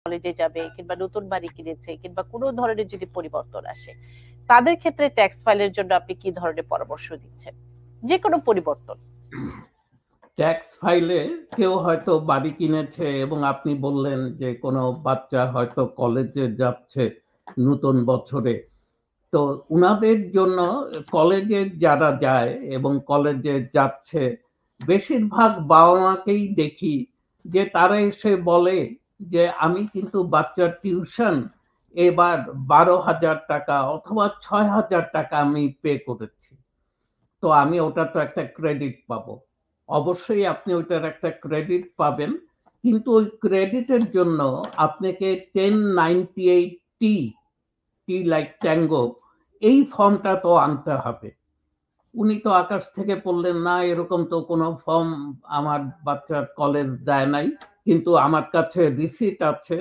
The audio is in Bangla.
কলেজে যাবে কিংবা নতুন বাড়ি কিনেছে কিংবা কোনো ধরনের যদি পরিবর্তন আসে, তাদের ক্ষেত্রে ট্যাক্স ফাইলের জন্য আপনি কি ধরনের পরামর্শ দিচ্ছেন? যে কোনো পরিবর্তন। ট্যাক্স ফাইলে কেউ হয়তো বাড়ি কিনেছে এবং আপনি বললেন যে কোনো বাচ্চা হয়তো কলেজে যাচ্ছে নতুন বছরে, তো উনাদের জন্য কলেজে যারা যায় এবং কলেজে যাচ্ছে বেশিরভাগ বাবা মাকেই দেখি যে তারা এসে বলে যে আমি কিন্তু বাচ্চার টিউশন এবার 12,000 টাকা অথবা 6,000 টাকা আমি পে করেছি, তো আমি ওটা তো একটা ক্রেডিট পাবো। অবশ্যই আপনি ওইটার একটা ক্রেডিট পাবেন, কিন্তু ওই ক্রেডিটের জন্য আপনাকে 1098 টি টি লাইক ট্যাঙ্গো এই ফর্মটা তো আনতে হবে। উনি তো আকাশ থেকে পড়লেন না, এরকম তো কোনো ফর্ম আমার বাচ্চার কলেজ দেয় নাই, কিন্তু আমার কাছে রিসিট আছে